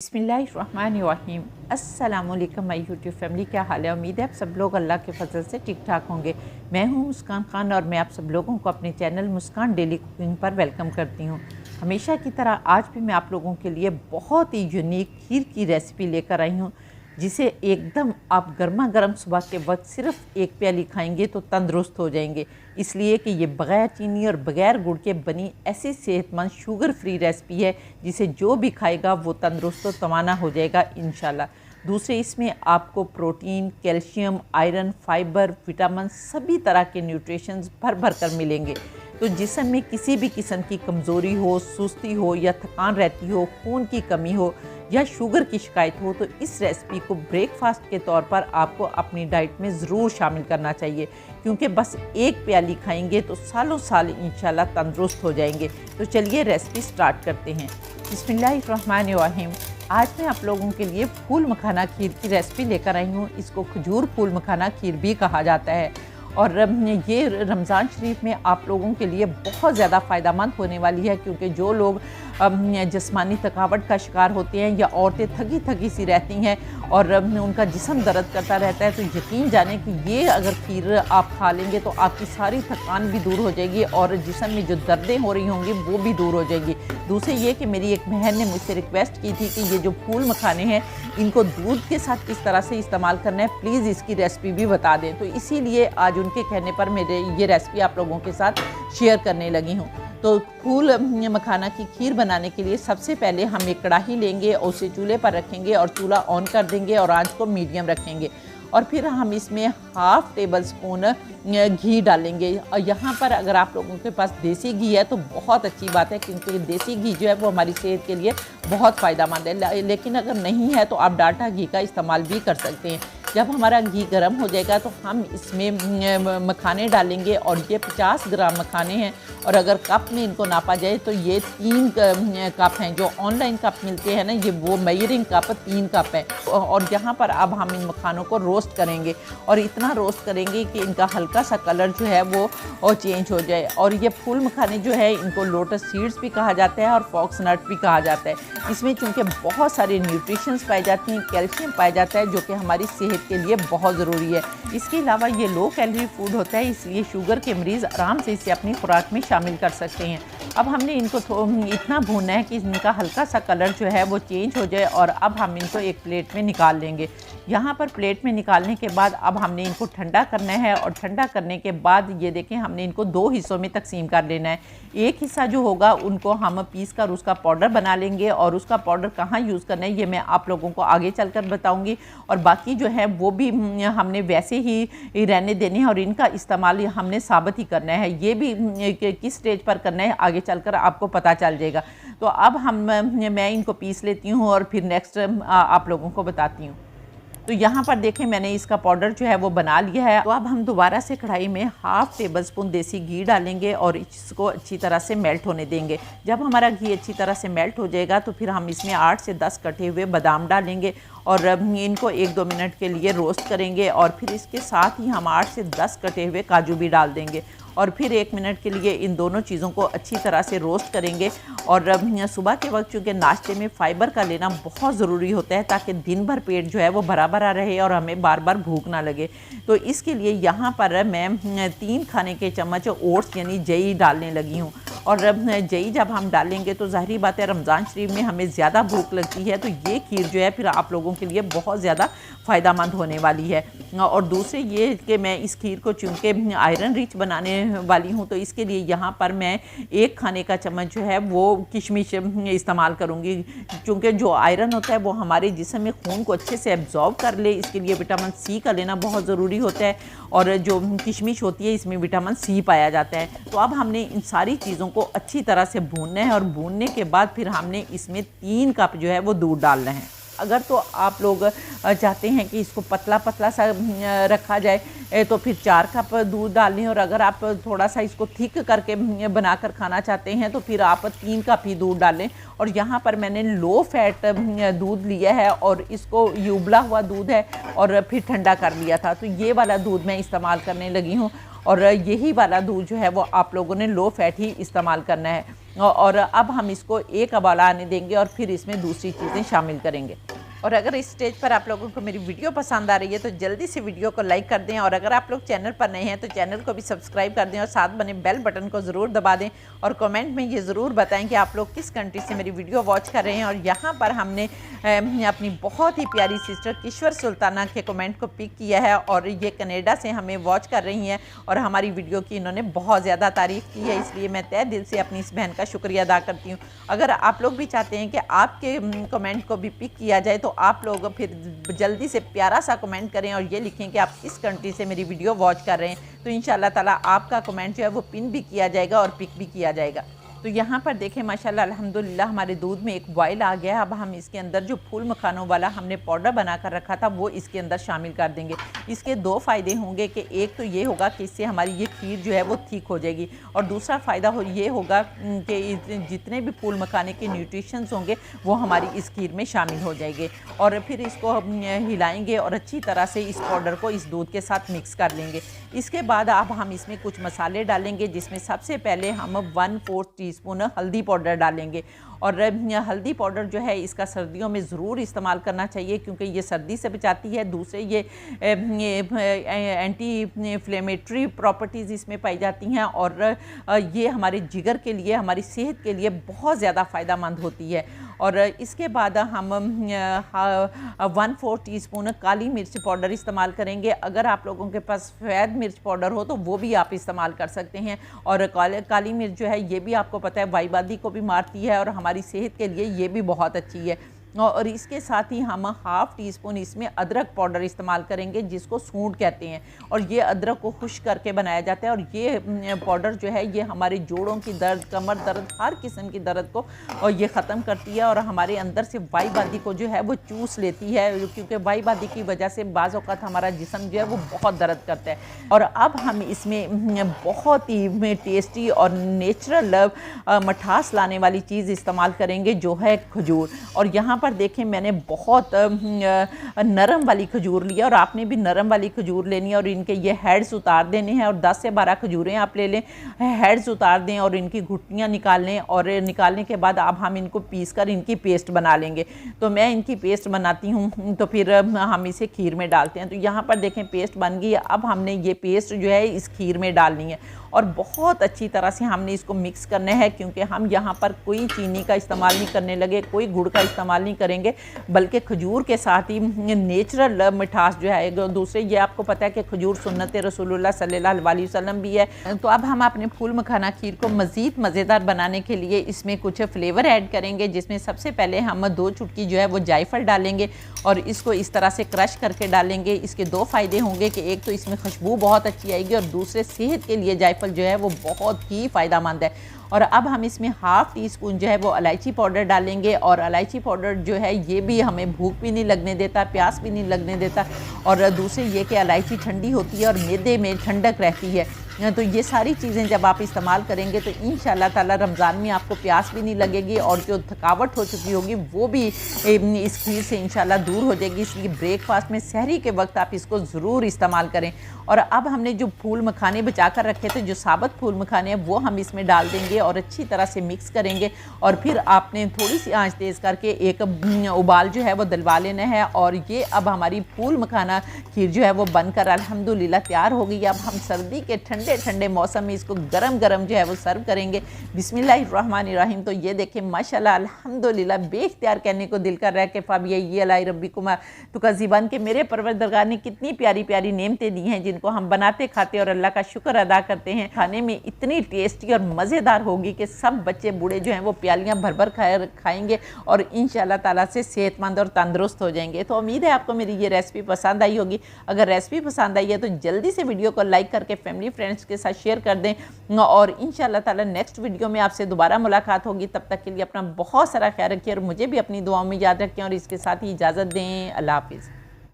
बिस्मिल्लाहिर्रहमानिर्रहीम। अस्सलामुअलैकुम my YouTube family, क्या हाल है। उम्मीद है आप सब लोग अल्लाह के फजल से ठीक ठाक होंगे। मैं हूं मुस्कान खान और मैं आप सब लोगों को अपने चैनल मुस्कान डेली कुकिंग पर वेलकम करती हूं। हमेशा की तरह आज भी मैं आप लोगों के लिए बहुत ही यूनिक खीर की रेसिपी लेकर आई हूं, जिसे एकदम आप गर्मा गर्म सुबह के वक्त सिर्फ एक प्याली खाएंगे तो तंदुरुस्त हो जाएंगे। इसलिए कि ये बग़ैर चीनी और बग़ैर गुड़ के बनी ऐसी सेहतमंद शुगर फ्री रेसिपी है जिसे जो भी खाएगा वो तंदुरुस्त और तवाना हो जाएगा इंशाल्लाह। दूसरे, इसमें आपको protein, calcium, iron, fibre, vitamin सभी तरह के न्यूट्रिशंस भर भर कर मिलेंगे। तो जिस्म में किसी भी किस्म की कमज़ोरी हो, सुस्ती हो या थकान रहती हो, खून की कमी हो या शुगर की शिकायत हो, तो इस रेसिपी को ब्रेकफास्ट के तौर पर आपको अपनी डाइट में ज़रूर शामिल करना चाहिए, क्योंकि बस एक प्याली खाएंगे तो सालों साल इंशाल्लाह तंदुरुस्त हो जाएंगे। तो चलिए रेसिपी स्टार्ट करते हैं। बिस्मिल्लाहिर्रहमानिर्रहीम। आज मैं आप लोगों के लिए फूल मखाना खीर की रेसिपी लेकर आई हूँ। इसको खजूर फूल मखाना खीर भी कहा जाता है और ये रमज़ान शरीफ में आप लोगों के लिए बहुत ज़्यादा फ़ायदेमंद होने वाली है, क्योंकि जो लोग जिस्मानी थकावट का शिकार होते हैं या औरतें थकी थकी सी रहती हैं और उनका जिस्म दर्द करता रहता है, तो यकीन जाने कि ये अगर खीर आप खा लेंगे तो आपकी सारी थकान भी दूर हो जाएगी और जिस्म में जो दर्दें हो रही होंगी वो भी दूर हो जाएगी। दूसरे ये कि मेरी एक बहन ने मुझसे रिक्वेस्ट की थी कि ये जो फूल मखाने हैं इनको दूध के साथ किस तरह से इस्तेमाल करना है, प्लीज़ इसकी रेसिपी भी बता दें। तो इसीलिए आज उनके कहने पर मेरे ये रेसिपी आप लोगों के साथ शेयर करने लगी हूँ। तो फूल मखाना की खीर बनाने के लिए सबसे पहले हम एक कढ़ाई लेंगे और उसे चूल्हे पर रखेंगे और चूल्हा ऑन कर देंगे और आंच को मीडियम रखेंगे और फिर हम इसमें हाफ़ टेबल स्पून घी डालेंगे। और यहाँ पर अगर आप लोगों के पास देसी घी है तो बहुत अच्छी बात है, क्योंकि देसी घी जो है वो हमारी सेहत के लिए बहुत फ़ायदेमंद है। लेकिन अगर नहीं है तो आप डालडा घी का इस्तेमाल भी कर सकते हैं। जब हमारा घी गर्म हो जाएगा तो हम इसमें मखाने डालेंगे और ये 50 ग्राम मखाने हैं और अगर कप में इनको नापा जाए तो ये 3 कप हैं। जो ऑनलाइन कप मिलते हैं ना, ये वो मेजरिंग कप 3 कप है। और यहाँ पर अब हम इन मखानों को रोस्ट करेंगे और इतना रोस्ट करेंगे कि इनका हल्का सा कलर जो है वो चेंज हो जाए। और ये फूल मखाने जो है इनको लोटस सीड्स भी कहा जाता है और फॉक्स नट भी कहा जाता है। इसमें चूँकि बहुत सारे न्यूट्रिशंस पाए जाते हैं, कैल्शियम पाया जाता है, जो कि हमारी सेहत के लिए बहुत ज़रूरी है। इसके अलावा ये लो कैलोरी फूड होता है, इसलिए शुगर के मरीज़ आराम से इसे अपनी खुराक में शामिल कर सकते हैं। अब हमने इनको इतना भूनना है कि इनका हल्का सा कलर जो है वो चेंज हो जाए और अब हम इनको एक प्लेट में निकाल लेंगे। यहाँ पर प्लेट में निकालने के बाद अब हमने इनको ठंडा करना है और ठंडा करने के बाद ये देखें हमने इनको 2 हिस्सों में तकसीम कर लेना है। एक हिस्सा जो होगा उनको हम पीस कर उसका पाउडर बना लेंगे और उसका पाउडर कहाँ यूज़ करना है ये मैं आप लोगों को आगे चलकर बताऊँगी। और बाकी जो है वो भी हमने वैसे ही रहने देने हैं और इनका इस्तेमाल हमने साबित ही करना है। ये भी किस स्टेज पर करना है आगे चलकर आपको पता चल जाएगा। तो अब मैं इनको पीस लेती हूँ और फिर नेक्स्ट आप लोगों को बताती हूँ। तो यहाँ पर देखें मैंने इसका पाउडर जो है वो बना लिया है। तो अब हम दोबारा से कढ़ाई में हाफ़ टेबल स्पून देसी घी डालेंगे और इसको अच्छी तरह से मेल्ट होने देंगे। जब हमारा घी अच्छी तरह से मेल्ट हो जाएगा तो फिर हम इसमें 8 से 10 कटे हुए बादाम डालेंगे और इनको 1-2 मिनट के लिए रोस्ट करेंगे और फिर इसके साथ ही हम 8 से 10 कटे हुए काजू भी डाल देंगे और फिर 1 मिनट के लिए इन दोनों चीज़ों को अच्छी तरह से रोस्ट करेंगे। और सुबह के वक्त चूँकि नाश्ते में फ़ाइबर का लेना बहुत ज़रूरी होता है ताकि दिन भर पेट जो है वो भरा भरा रहे और हमें बार बार भूख ना लगे। तो इसके लिए यहाँ पर मैं 3 खाने के चम्मच ओट्स यानी जई डालने लगी हूँ। और जई जब हम डालेंगे तो ज़ाहिरी बात है रमज़ान शरीफ में हमें ज़्यादा भूख लगती है, तो ये खीर जो है फिर आप लोगों के लिए बहुत ज़्यादा फ़ायदेमंद होने वाली है। और दूसरे ये कि मैं इस खीर को चूँकि आयरन रिच बनाने वाली हूँ तो इसके लिए यहाँ पर मैं 1 खाने का चम्मच जो है वो किशमिश इस्तेमाल करूँगी, क्योंकि जो आयरन होता है वो हमारे जिस्म में खून को अच्छे से एब्जॉर्ब कर ले। इसके लिए विटामिन सी का लेना बहुत ज़रूरी होता है और जो किशमिश होती है इसमें विटामिन सी पाया जाता है। तो अब हमने इन सारी चीज़ों को अच्छी तरह से भूनना है और भूनने के बाद फिर हमने इसमें 3 कप जो है वो दूध डालना है। अगर तो आप लोग चाहते हैं कि इसको पतला पतला सा रखा जाए तो फिर 4 कप दूध डालें और अगर आप थोड़ा सा इसको थिक करके बनाकर खाना चाहते हैं तो फिर आप 3 कप ही दूध डालें। और यहाँ पर मैंने लो फैट दूध लिया है और इसको ये उबला हुआ दूध है और फिर ठंडा कर लिया था, तो ये वाला दूध मैं इस्तेमाल करने लगी हूँ और यही वाला दूध जो है वो आप लोगों ने लो फैट ही इस्तेमाल करना है। और अब हम इसको एक उबाला आने देंगे और फिर इसमें दूसरी चीज़ें शामिल करेंगे। और अगर इस स्टेज पर आप लोगों को मेरी वीडियो पसंद आ रही है तो जल्दी से वीडियो को लाइक कर दें, और अगर आप लोग चैनल पर नए हैं तो चैनल को भी सब्सक्राइब कर दें और साथ बने बेल बटन को ज़रूर दबा दें, और कमेंट में ये ज़रूर बताएं कि आप लोग किस कंट्री से मेरी वीडियो वॉच कर रहे हैं। और यहाँ पर हमने अपनी बहुत ही प्यारी सिस्टर किश्वर सुल्ताना के कमेंट को पिक किया है, और ये कनेडा से हमें वॉच कर रही हैं और हमारी वीडियो की इन्होंने बहुत ज़्यादा तारीफ़ की है, इसलिए मैं तहे दिल से अपनी इस बहन का शुक्रिया अदा करती हूँ। अगर आप लोग भी चाहते हैं कि आपके कमेंट को भी पिक किया जाए तो आप लोग फिर जल्दी से प्यारा सा कमेंट करें और ये लिखें कि आप किस कंट्री से मेरी वीडियो वॉच कर रहे हैं, तो इंशाल्लाह ताला आपका कमेंट जो है वो पिन भी किया जाएगा और पिक भी किया जाएगा। तो यहाँ पर देखें माशाल्लाह अल्हम्दुलिल्लाह हमारे दूध में एक बॉयल आ गया है। अब हम इसके अंदर जो फूल मखानों वाला हमने पाउडर बना कर रखा था वो इसके अंदर शामिल कर देंगे। इसके दो फ़ायदे होंगे कि एक तो ये होगा कि इससे हमारी ये खीर जो है वो ठीक हो जाएगी, और दूसरा फ़ायदा ये होगा कि जितने भी फूल मखाने के न्यूट्रिशंस होंगे वो हमारी इस खीर में शामिल हो जाएंगे। और फिर इसको हिलाएंगे और अच्छी तरह से इस पाउडर को इस दूध के साथ मिक्स कर लेंगे। इसके बाद अब हम इसमें कुछ मसाले डालेंगे, जिसमें सबसे पहले हम 1/4 टीस्पून हल्दी पाउडर डालेंगे। और हल्दी पाउडर जो है इसका सर्दियों में ज़रूर इस्तेमाल करना चाहिए क्योंकि ये सर्दी से बचाती है। दूसरे ये एंटी इन्फ्लेमेटरी प्रॉपर्टीज़ इसमें पाई जाती हैं, और ये हमारे जिगर के लिए, हमारी सेहत के लिए बहुत ज़्यादा फ़ायदेमंद होती है। और इसके बाद हम 1/4 टीस्पून काली मिर्च पाउडर इस्तेमाल करेंगे। अगर आप लोगों के पास सफ़ेद मिर्च पाउडर हो तो वो भी आप इस्तेमाल कर सकते हैं। और काली मिर्च जो है ये भी आपको पता है वाईबादी को भी मारती है और हमारी सेहत के लिए ये भी बहुत अच्छी है। और इसके साथ ही हम 1/2 टीस्पून इसमें अदरक पाउडर इस्तेमाल करेंगे, जिसको सूंड कहते हैं, और ये अदरक को खुश्क करके बनाया जाता है। और ये पाउडर जो है ये हमारे जोड़ों की दर्द, कमर दर्द, हर किस्म की दर्द को और ये ख़त्म करती है, और हमारे अंदर से वाईबादी को जो है वो चूस लेती है, क्योंकि वाईबादी की वजह से बाज़ औक़ात हमारा जिस्म जो है वो बहुत दर्द करता है। और अब हम इसमें बहुत ही टेस्टी और नेचुरल मिठास लाने वाली चीज़ इस्तेमाल करेंगे, जो है खजूर। और यहाँ पर देखें मैंने बहुत नरम वाली खजूर लिया, और आपने भी नरम वाली खजूर लेनी है, और इनके ये हेड्स उतार देने हैं। और 10 से 12 खजूरें आप ले लें, हेड्स उतार दें और इनकी घुट्टियाँ निकाल लें, और निकालने के बाद अब हम इनको पीस कर इनकी पेस्ट बना लेंगे। तो मैं इनकी पेस्ट बनाती हूँ, तो फिर हम इसे खीर में डालते हैं। तो यहाँ पर देखें पेस्ट बन गई है। अब हमने ये पेस्ट जो है इस खीर में डालनी है, और बहुत अच्छी तरह से हमने इसको मिक्स करना है, क्योंकि हम यहाँ पर कोई चीनी का इस्तेमाल नहीं करने लगे, कोई गुड़ का इस्तेमाल नहीं करेंगे, बल्कि खजूर के साथ ही नेचुरल मिठास जो है। दूसरे ये आपको पता है कि खजूर सुन्नत रसूलुल्लाह सल्लल्लाहु अलैहि वसल्लम भी है। तो अब हम अपने फूल मखाना खीर को मज़ीद मज़ेदार बनाने के लिए इसमें कुछ फ्लेवर ऐड करेंगे, जिसमें सबसे पहले हम 2 चुटकी जो है वो जायफल डालेंगे, और इसको इस तरह से क्रश करके डालेंगे। इसके 2 फ़ायदे होंगे कि एक तो इसमें खुशबू बहुत अच्छी आएगी, और दूसरे सेहत के लिए जायफल जो है वो बहुत ही फ़ायदेमंद है। और अब हम इसमें 1/2 टीस्पून जो है वो इलायची पाउडर डालेंगे, और इलायची पाउडर जो है ये भी हमें भूख भी नहीं लगने देता, प्यास भी नहीं लगने देता, और दूसरे ये कि इलायची ठंडी होती है और मैदे में ठंडक रहती है। तो ये सारी चीज़ें जब आप इस्तेमाल करेंगे तो इंशाल्लाह ताला रमज़ान में आपको प्यास भी नहीं लगेगी, और जो थकावट हो चुकी होगी वो भी इस खीर से इंशाल्लाह दूर हो जाएगी। इसलिए ब्रेकफास्ट में, सहरी के वक्त आप इसको ज़रूर इस्तेमाल करें। और अब हमने जो फूल मखाने बचा कर रखे थे, जो साबुत फूल मखाने हैं, वो हम इसमें डाल देंगे और अच्छी तरह से मिक्स करेंगे। और फिर आपने थोड़ी सी आंच तेज़ करके एक उबाल जो है वो दिलवा लेना है। और ये अब हमारी फूल मखाना खीर जो है वो बनकर अल्हम्दुलिल्लाह तैयार हो गई। अब हम सर्दी के ठंडे ठंडे मौसम में इसको गरम गरम जो है वो सर्व करेंगे। बिस्मिल्लाहिर्रहमानिर्रहीम। तो ये देखें माशाल्लाह अल्हम्दुलिल्लाह बेख्तियार कहने को दिल कर रहा है कि फ़ाबिया ये अलाई रब्बिकुमा तुकज़्ज़िबान के मेरे परवरदिगार ने कितनी प्यारी प्यारी नेमतें दी हैं, जिनको हम बनाते खाते और अल्लाह का शुक्र अदा करते हैं। खाने में इतनी टेस्टी और मज़ेदार होगी कि सब बच्चे बूढ़े जो हैं वो प्यालियाँ भर भर खाएँगे और इंशाल्लाह ताला से सेहतमंद और तंदुरुस्त हो जाएंगे। तो उम्मीद है आपको मेरी ये रेसिपी पसंद आई होगी। अगर रेसिपी पसंद आई है तो जल्दी से वीडियो को लाइक करके फैमिली फ्रेंड्स के साथ शेयर कर दें, और इंशाल्लाह ताला नेक्स्ट वीडियो में आपसे दोबारा मुलाकात होगी। तब तक के लिए अपना बहुत सारा ख्याल रखिए और मुझे भी अपनी दुआओं में याद रखें, और इसके साथ ही इजाज़त दें। अल्लाह हाफिज़।